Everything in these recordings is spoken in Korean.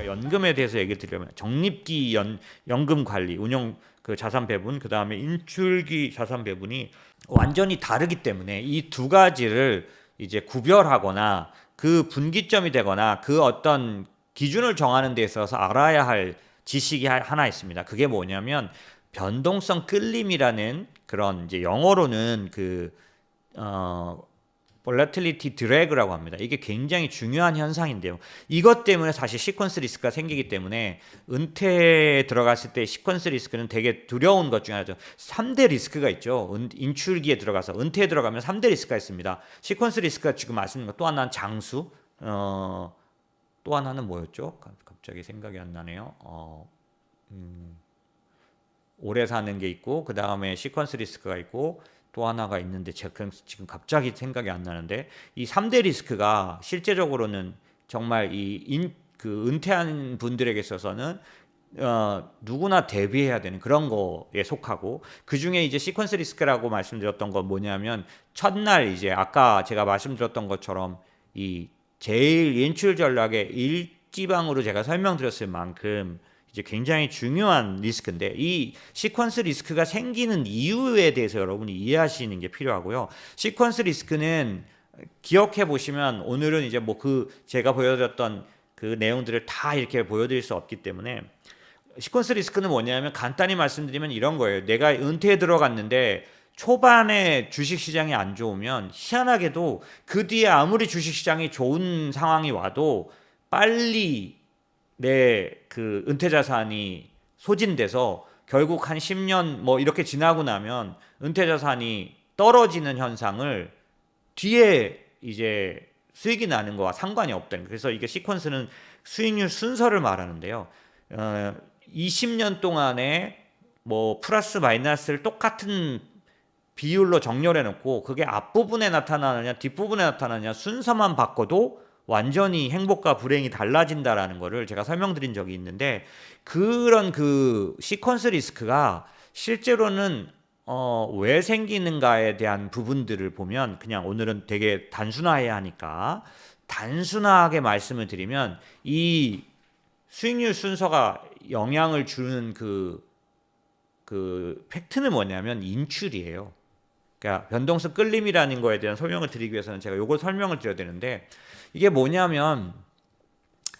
연금에 대해서 얘기를 드리면 적립기 연금 관리, 운용 그 자산 배분, 그 다음에 인출기 자산 배분이 완전히 다르기 때문에 이 두 가지를 이제 구별하거나 그 분기점이 되거나 그 어떤 기준을 정하는 데 있어서 알아야 할 지식이 하나 있습니다. 그게 뭐냐면 변동성 끌림이라는 그런 이제 영어로는 volatility drag라고 합니다. 이게 굉장히 중요한 현상인데요. 이것 때문에 사실 시퀀스 리스크가 생기기 때문에 은퇴에 들어갔을 때 시퀀스 리스크는 되게 두려운 것 중에 하나죠. 3대 리스크가 있죠. 인출기에 들어가서 은퇴에 들어가면 3대 리스크가 있습니다. 시퀀스 리스크가 지금 말씀드린 것, 또 하나는 장수, 또 하나는 뭐였죠? 갑자기 생각이 안 나네요. 오래 사는 게 있고, 그 다음에 시퀀스 리스크가 있고, 또 하나가 있는데 제가 지금 갑자기 생각이 안 나는데, 이 3대 리스크가 실제적으로는 정말 은퇴한 분들에게 있어서는 누구나 대비해야 되는 그런 거에 속하고, 그 중에 이제 시퀀스 리스크라고 말씀드렸던 건 뭐냐면, 첫날 이제 아까 제가 말씀드렸던 것처럼 이 제일 인출 전략의 일지방으로 제가 설명드렸을 만큼 이제 굉장히 중요한 리스크인데, 이 시퀀스 리스크가 생기는 이유에 대해서 여러분이 이해하시는 게 필요하고요. 시퀀스 리스크는 기억해 보시면, 오늘은 이제 뭐 제가 보여드렸던 그 내용들을 다 이렇게 보여드릴 수 없기 때문에, 시퀀스 리스크는 뭐냐면 간단히 말씀드리면 이런 거예요. 내가 은퇴에 들어갔는데 초반에 주식시장이 안 좋으면 희한하게도 그 뒤에 아무리 주식시장이 좋은 상황이 와도 빨리 내 그 은퇴 자산이 소진돼서 결국 한 10년 뭐 이렇게 지나고 나면 은퇴 자산이 떨어지는 현상을 뒤에 이제 수익이 나는 거와 상관이 없다는 거예요. 그래서 이게 시퀀스는 수익률 순서를 말하는데요. 20년 동안에 뭐 플러스 마이너스를 똑같은 비율로 정렬해 놓고 그게 앞부분에 나타나느냐 뒷부분에 나타나느냐 순서만 바꿔도 완전히 행복과 불행이 달라진다라는 거를 제가 설명드린 적이 있는데, 그런 그 시퀀스 리스크가 실제로는 왜 생기는가에 대한 부분들을 보면, 그냥 오늘은 되게 단순화해야 하니까 단순하게 말씀을 드리면, 이 수익률 순서가 영향을 주는 그 팩트는 뭐냐면 인출이에요. 그러니까 변동성 끌림이라는 거에 대한 설명을 드리기 위해서는 제가 요걸 설명을 드려야 되는데, 이게 뭐냐면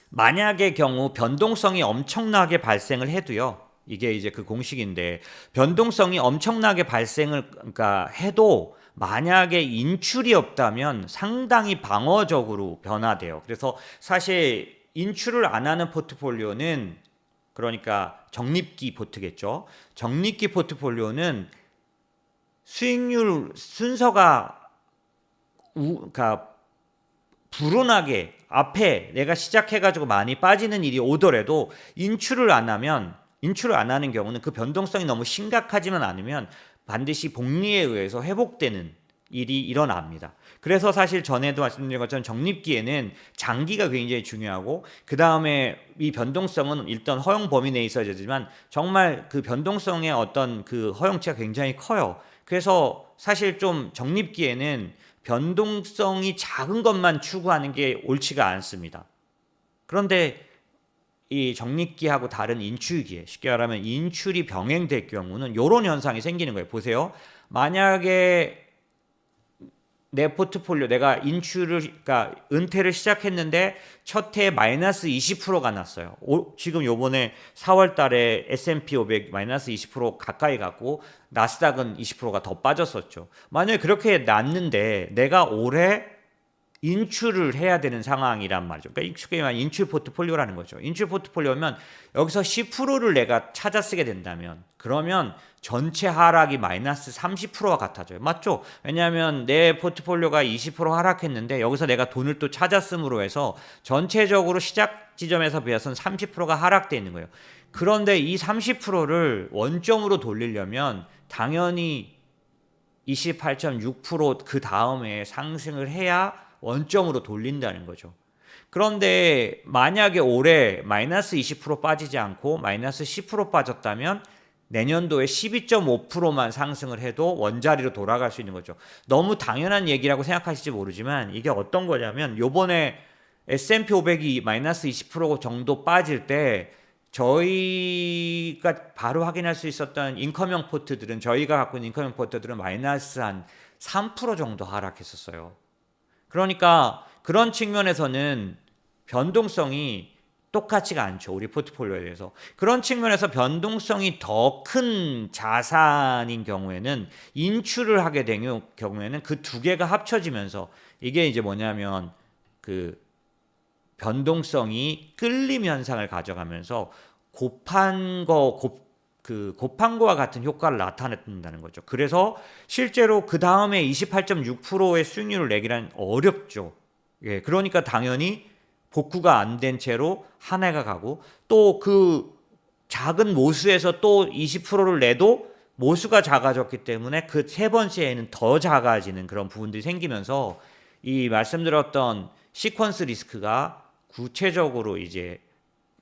만약의 경우 변동성이 엄청나게 발생을 해도요, 이게 이제 그 공식인데, 변동성이 엄청나게 발생을 그러니까 해도 만약에 인출이 없다면 상당히 방어적으로 변화돼요. 그래서 사실 인출을 안 하는 포트폴리오는, 그러니까 적립기 포트겠죠. 적립기 포트폴리오는 수익률 순서가 그러니까 불운하게 앞에 내가 시작해가지고 많이 빠지는 일이 오더라도 인출을 안 하는 경우는 그 변동성이 너무 심각하지만 않으면 반드시 복리에 의해서 회복되는 일이 일어납니다. 그래서 사실 전에도 말씀드린 것처럼 적립기에는 장기가 굉장히 중요하고, 그 다음에 이 변동성은 일단 허용 범위 내에 있어야 되지만 정말 그 변동성의 어떤 그 허용치가 굉장히 커요. 그래서 사실 좀 적립기에는 변동성이 작은 것만 추구하는 게 옳지가 않습니다. 그런데 이 적립기하고 다른 인출기에, 쉽게 말하면 인출이 병행될 경우는 이런 현상이 생기는 거예요. 보세요. 만약에 내 포트폴리오, 내가 그러니까 은퇴를 시작했는데 첫 해에 마이너스 20%가 났어요. 지금 요번에 4월 달에 S&P 500 마이너스 20% 가까이 갔고, 나스닥은 20%가 더 빠졌었죠. 만약에 그렇게 났는데 내가 올해 인출을 해야 되는 상황이란 말이죠. 그러니까 쉽게 말하면 인출 포트폴리오라는 거죠. 인출 포트폴리오면 여기서 10%를 내가 찾아 쓰게 된다면, 그러면 전체 하락이 마이너스 30%와 같아져요. 맞죠? 왜냐하면 내 포트폴리오가 20% 하락했는데 여기서 내가 돈을 또 찾아 쓰므로 해서 전체적으로 시작 지점에서 비해서는 30%가 하락되어 있는 거예요. 그런데 이 30%를 원점으로 돌리려면 당연히 28.6% 그 다음에 상승을 해야 원점으로 돌린다는 거죠. 그런데 만약에 올해 마이너스 20% 빠지지 않고 마이너스 10% 빠졌다면 내년도에 12.5%만 상승을 해도 원자리로 돌아갈 수 있는 거죠. 너무 당연한 얘기라고 생각하실지 모르지만 이게 어떤 거냐면, 요번에 S&P 500이 마이너스 20% 정도 빠질 때 저희가 바로 확인할 수 있었던 인컴형 포트들은, 저희가 갖고 있는 인컴형 포트들은 마이너스 한 3% 정도 하락했었어요. 그러니까 그런 측면에서는 변동성이 똑같지가 않죠. 우리 포트폴리오에 대해서. 그런 측면에서 변동성이 더 큰 자산인 경우에는, 인출을 하게 된 경우에는 그 두 개가 합쳐지면서, 이게 이제 뭐냐면 그 변동성이 끌림 현상을 가져가면서 곱한 거와 같은 효과를 나타낸다는 거죠. 그래서 실제로 그 다음에 28.6%의 수익률을 내기란 어렵죠. 예, 그러니까 당연히 복구가 안 된 채로 한 해가 가고, 또 그 작은 모수에서 또 20%를 내도 모수가 작아졌기 때문에 그 세 번째에는 더 작아지는 그런 부분들이 생기면서, 이 말씀드렸던 시퀀스 리스크가 구체적으로 이제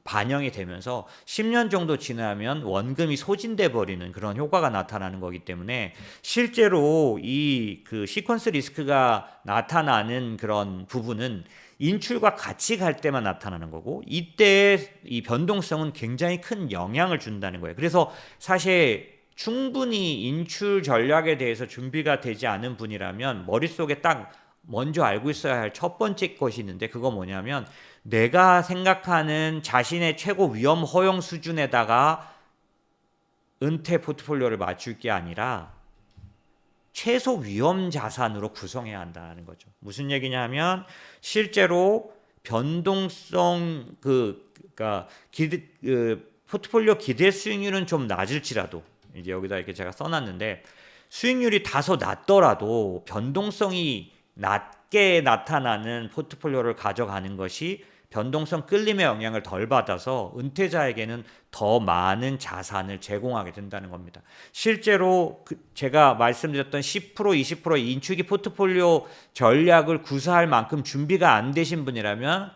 반영이 되면서 10년 정도 지나면 원금이 소진돼 버리는 그런 효과가 나타나는 거기 때문에, 실제로 이 그 시퀀스 리스크가 나타나는 그런 부분은 인출과 같이 갈 때만 나타나는 거고, 이때의 이 변동성은 굉장히 큰 영향을 준다는 거예요. 그래서 사실 충분히 인출 전략에 대해서 준비가 되지 않은 분이라면 머릿속에 딱 먼저 알고 있어야 할 첫 번째 것이 있는데, 그거 뭐냐면, 내가 생각하는 자신의 최고 위험 허용 수준에다가 은퇴 포트폴리오를 맞출 게 아니라 최소 위험 자산으로 구성해야 한다는 거죠. 무슨 얘기냐면, 실제로 변동성 그러니까 포트폴리오 기대 수익률은 좀 낮을지라도, 이제 여기다 이렇게 제가 써놨는데, 수익률이 다소 낮더라도 변동성이 낮게 나타나는 포트폴리오를 가져가는 것이 변동성 끌림의 영향을 덜 받아서 은퇴자에게는 더 많은 자산을 제공하게 된다는 겁니다. 실제로 제가 말씀드렸던 10% 20% 인출기 포트폴리오 전략을 구사할 만큼 준비가 안 되신 분이라면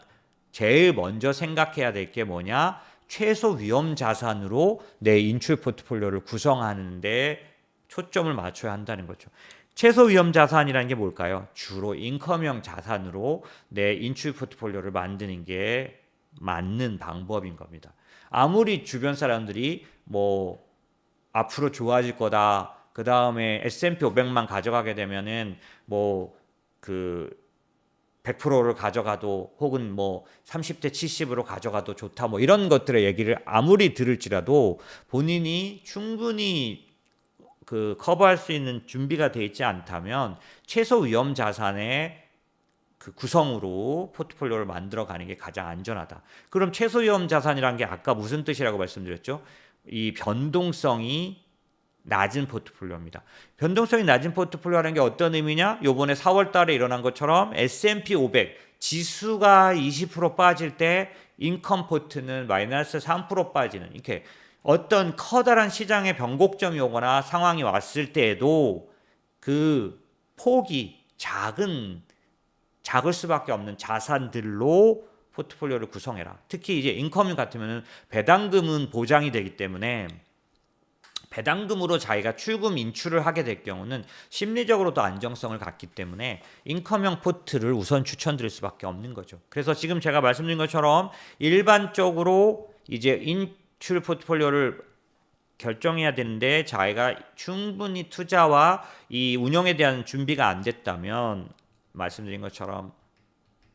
제일 먼저 생각해야 될 게 뭐냐, 최소 위험 자산으로 내 인출 포트폴리오를 구성하는 데 초점을 맞춰야 한다는 거죠. 최소 위험 자산이라는 게 뭘까요? 주로 인컴형 자산으로 내 인출 포트폴리오를 만드는 게 맞는 방법인 겁니다. 아무리 주변 사람들이 뭐 앞으로 좋아질 거다, 그 다음에 S&P 500만 가져가게 되면은 뭐 그 100%를 가져가도, 혹은 뭐 30대 70으로 가져가도 좋다, 뭐 이런 것들의 얘기를 아무리 들을지라도 본인이 충분히 커버할 수 있는 준비가 되어 있지 않다면 최소 위험 자산의 그 구성으로 포트폴리오를 만들어 가는 게 가장 안전하다. 그럼 최소 위험 자산이라는 게 아까 무슨 뜻이라고 말씀드렸죠? 이 변동성이 낮은 포트폴리오입니다. 변동성이 낮은 포트폴리오라는 게 어떤 의미냐? 요번에 4월 달에 일어난 것처럼 S&P 500 지수가 20% 빠질 때 인컴 포트는 마이너스 3% 빠지는, 이렇게 어떤 커다란 시장의 변곡점이 오거나 상황이 왔을 때에도 그 폭이 작을 수밖에 없는 자산들로 포트폴리오를 구성해라. 특히 이제 인컴 같으면 배당금은 보장이 되기 때문에, 배당금으로 자기가 출금 인출을 하게 될 경우는 심리적으로도 안정성을 갖기 때문에 인컴형 포트를 우선 추천드릴 수밖에 없는 거죠. 그래서 지금 제가 말씀드린 것처럼 일반적으로 이제 인출 포트폴리오를 결정해야 되는데, 자기가 충분히 투자와 이 운영에 대한 준비가 안 됐다면, 말씀드린 것처럼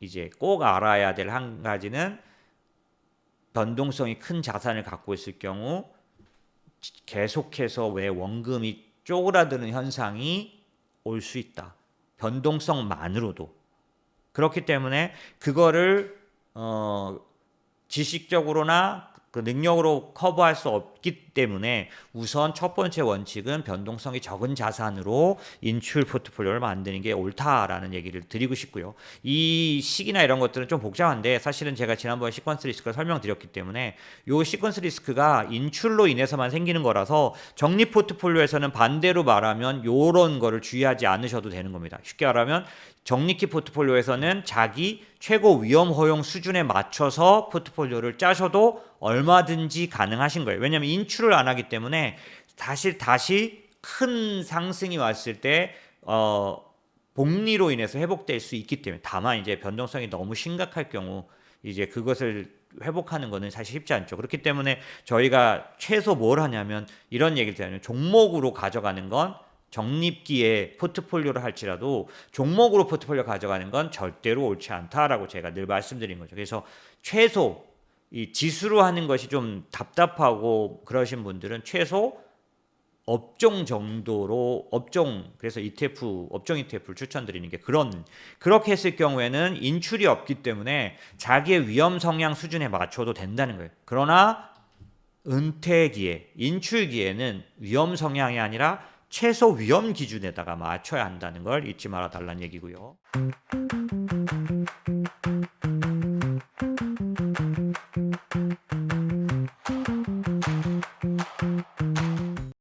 이제 꼭 알아야 될 한 가지는, 변동성이 큰 자산을 갖고 있을 경우 계속해서 왜 원금이 쪼그라드는 현상이 올 수 있다. 변동성만으로도. 그렇기 때문에 그거를 지식적으로나 그 능력으로 커버할 수 없기 때문에 우선 첫 번째 원칙은 변동성이 적은 자산으로 인출 포트폴리오를 만드는 게 옳다라는 얘기를 드리고 싶고요. 이 시기나 이런 것들은 좀 복잡한데, 사실은 제가 지난번에 시퀀스 리스크를 설명드렸기 때문에 이 시퀀스 리스크가 인출로 인해서만 생기는 거라서, 적립 포트폴리오에서는 반대로 말하면 이런 거를 주의하지 않으셔도 되는 겁니다. 쉽게 말하면 적립기 포트폴리오에서는 자기 최고 위험 허용 수준에 맞춰서 포트폴리오를 짜셔도 얼마든지 가능하신 거예요. 왜냐하면 인출을 안 하기 때문에 다시 큰 상승이 왔을 때 복리로 인해서 회복될 수 있기 때문에, 다만 이제 변동성이 너무 심각할 경우 이제 그것을 회복하는 거는 사실 쉽지 않죠. 그렇기 때문에 저희가 최소 뭘 하냐면 이런 얘기를 드려요. 종목으로 가져가는 건 적립기에 포트폴리오를 할지라도 종목으로 포트폴리오 가져가는 건 절대로 옳지 않다라고 제가 늘 말씀드린 거죠. 그래서 최소 이 지수로 하는 것이 좀 답답하고 그러신 분들은 최소 업종 정도로 그래서 ETF 업종 ETF를 추천드리는 게 그렇게 했을 경우에는 인출이 없기 때문에 자기의 위험 성향 수준에 맞춰도 된다는 거예요. 그러나 은퇴기에 인출기에는 위험 성향이 아니라 최소 위험 기준에다가 맞춰야 한다는 걸 잊지 말아 달라는 얘기고요.